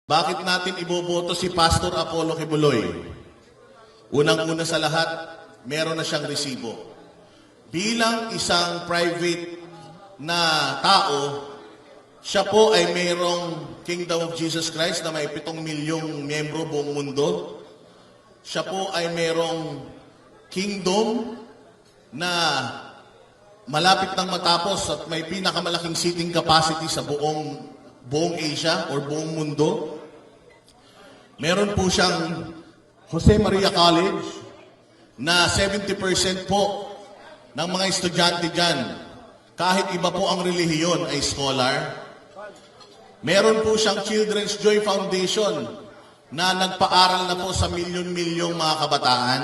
Bakit natin iboboto si Pastor Apollo Kibuloy? Unang-una sa lahat, meron na siyang resibo. Bilang isang private na tao, siya po ay mayroong Kingdom of Jesus Christ na may 7 milyong miyembro buong mundo. Siya po ay mayroong kingdom na malapit nang matapos at may pinakamalaking seating capacity sa buong Asia or buong mundo. Meron po siyang Jose Maria College na 70% po ng mga estudyante dyan, kahit iba po ang relihiyon, ay scholar. Meron po siyang Children's Joy Foundation na nagpaaral na po sa milyon-milyong mga kabataan.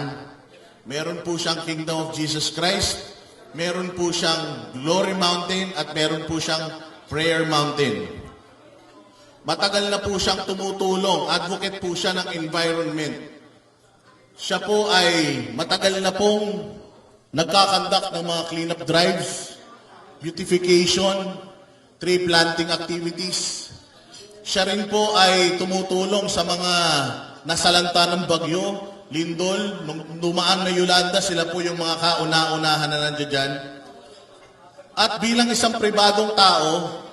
Meron po siyang Kingdom of Jesus Christ, meron po siyang Glory Mountain, at meron po siyang Prayer Mountain. Matagal na po siyang tumutulong, advocate po siya ng environment. Siya po ay matagal na pong nagkakandak ng mga cleanup drives, beautification, tree planting activities. Siya rin po ay tumutulong sa mga nasalanta ng bagyo, lindol, nung dumaan na Yolanda, sila po yung mga kauna-unahan na nandiyan dyan. At bilang isang pribadong tao,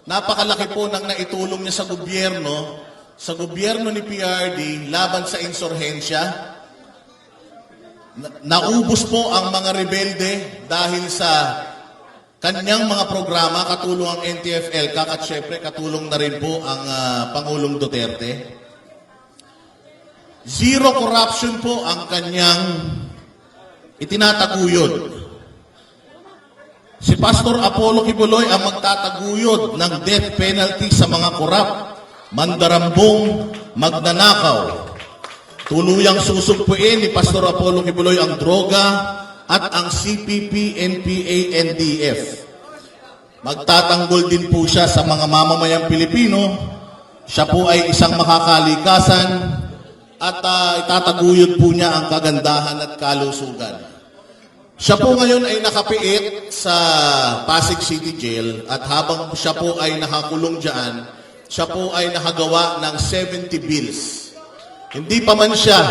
napakalaki po ng naitulong niya sa gobyerno ni PRD laban sa insurhensya. Naubos po ang mga rebelde dahil sa kanyang mga programa, katulong ang NTF-ELCAC at syempre katulong na rin po ang Pangulong Duterte. Zero corruption po ang kanyang itinataguyod. Si Pastor Apollo Kibuloy ang magtataguyod ng death penalty sa mga korap, mandarambong, magnanakaw. Tuluyang susugpuin ni Pastor Apollo Kibuloy ang droga at ang CPP, NPA, NDF. Magtatanggol din po siya sa mga mamamayang Pilipino. Siya po ay isang makakalikasan at itataguyod po niya ang kagandahan at kalusugan. Siya po ngayon ay nakapiit sa Pasig City Jail at habang siya po ay nakakulong dyan, siya po ay nakagawa ng 70 bills. Hindi pa man siya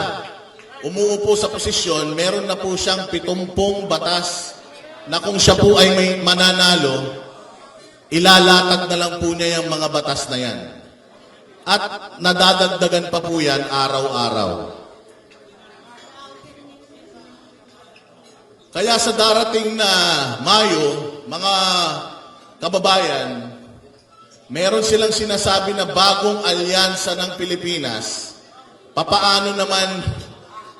umuupo sa posisyon, meron na po siyang 70 batas na kung siya po ay may mananalo, ilalatag na lang po niya yung mga batas na yan. At nadadagdagan pa po yan araw-araw. Kaya sa darating na Mayo, mga kababayan, meron silang sinasabi na bagong alyansa ng Pilipinas. Papaano naman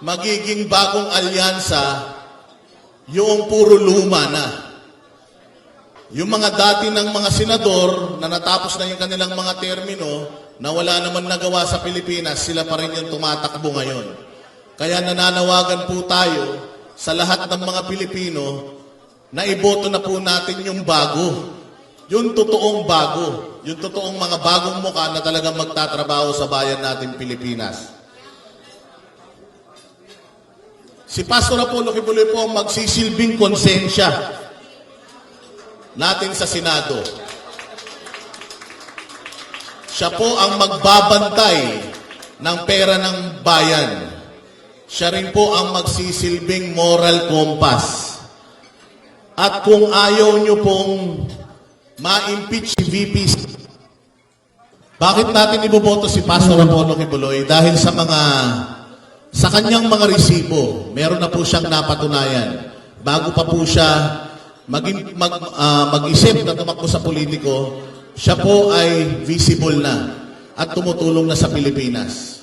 magiging bagong alyansa yung puro luma na? Yung mga dati ng mga senador na natapos na yung kanilang mga termino na wala naman nagawa sa Pilipinas, sila pa rin yung tumatakbo ngayon. Kaya nananawagan po tayo sa lahat ng mga Pilipino na iboto na po natin yung bago. Yung totoong bago. Yung totoong mga bagong mukha na talagang magtatrabaho sa bayan natin Pilipinas. Si Pastor Apollo Kibuloy po ang magsisilbing konsensya natin sa Senado. Siya po ang magbabantay ng pera ng bayan. Siya rin po ang magsisilbing moral compass. At kung ayaw nyo pong ma-impeach si VP, bakit natin iboboto si Pastor Apollo Kibuloy? Dahil sa kanyang mga resibo, meron na po siyang napatunayan. Bago pa po siya mag-isip na tumakbo sa politiko, siya po ay visible na at tumutulong na sa Pilipinas.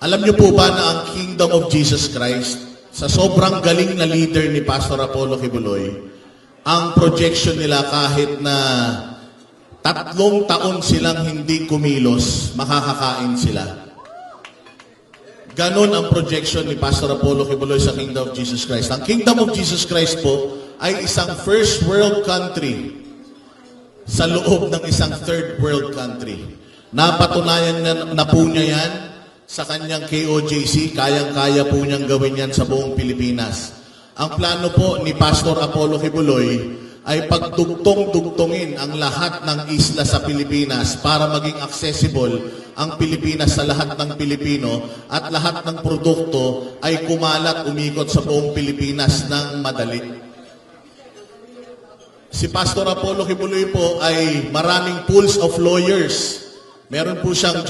Alam niyo po ba na ang Kingdom of Jesus Christ, sa sobrang galing na leader ni Pastor Apollo Kibuloy, ang projection nila kahit na 3 taon silang hindi kumilos, makakakain sila. Ganon ang projection ni Pastor Apollo Kibuloy sa Kingdom of Jesus Christ. Ang Kingdom of Jesus Christ po ay isang first world country sa loob ng isang third world country. Napatunayan na po niya yan sa kanyang KOJC, kayang-kaya po niyang gawin yan sa buong Pilipinas. Ang plano po ni Pastor Apollo Kibuloy ay pagdugtong-dugtongin ang lahat ng isla sa Pilipinas para maging accessible ang Pilipinas sa lahat ng Pilipino at lahat ng produkto ay kumalat, umikot sa buong Pilipinas ng madali. Si Pastor Apollo Kibuloy po ay maraming pools of lawyers. Meron po siyang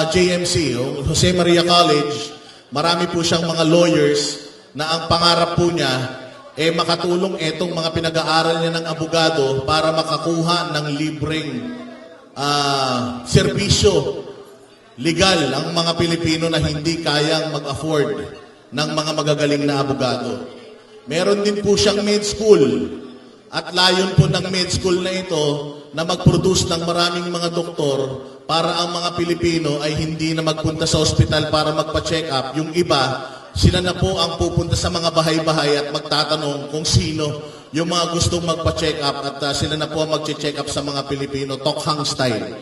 JMC, o Jose Maria College. Marami po siyang mga lawyers na ang pangarap po niya makatulong etong mga pinag-aaral niya ng abogado para makakuha ng libreng serbisyo legal ang mga Pilipino na hindi kayang mag-afford ng mga magagaling na abogado. Meron din po siyang med school. At layon po ng med school na ito na mag-produce ng maraming mga doktor para ang mga Pilipino ay hindi na magpunta sa ospital para magpa-check up. Yung iba, sila na po ang pupunta sa mga bahay-bahay at magtatanong kung sino yung mga gustong magpa-check up at sila na po ang mag-check up sa mga Pilipino, Tokhang style.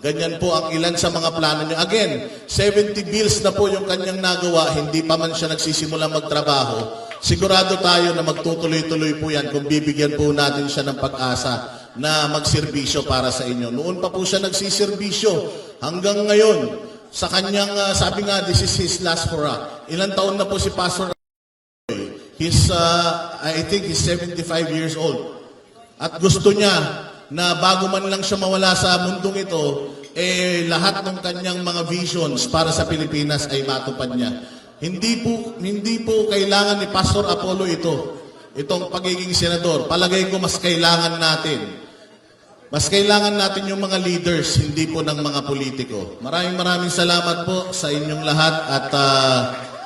Ganyan po ang ilan sa mga plano niya. Again, 70 bills na po yung kanyang nagawa, hindi pa man siya nagsisimula magtrabaho. Sigurado tayo na magtutuloy-tuloy po yan kung bibigyan po natin siya ng pag-asa na magserbisyo para sa inyo. Noon pa po siya nagsiserbisyo hanggang ngayon. Sa kanyang, sabi nga, this is his last hurrah. Ilang taon na po si Pastor I think he's 75 years old. At gusto niya na bago man lang siya mawala sa mundong ito, lahat ng kanyang mga visions para sa Pilipinas ay matupad niya. Hindi po kailangan ni Pastor Apollo itong pagiging senador. Palagay ko mas kailangan natin. Mas kailangan natin yung mga leaders, hindi po ng mga politiko. Maraming salamat po sa inyong lahat at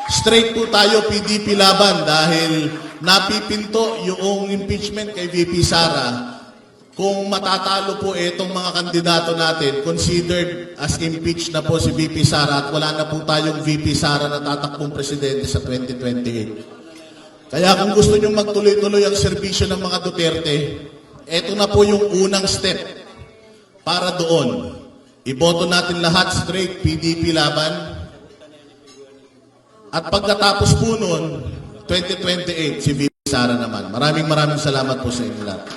straight po tayo PDP laban dahil napipinto yung impeachment kay VP Sara. Kung matatalo po itong mga kandidato natin, considered as impeached na po si VP Sara at wala na po tayong VP Sara na tatakbong presidente sa 2028. Kaya kung gusto nyo magtuloy-tuloy ang serbisyo ng mga Duterte, ito na po yung unang step para doon. Iboto natin lahat straight PDP laban. At pagkatapos po noon, 2028, si VP Sara naman. Maraming salamat po sa inyo lahat.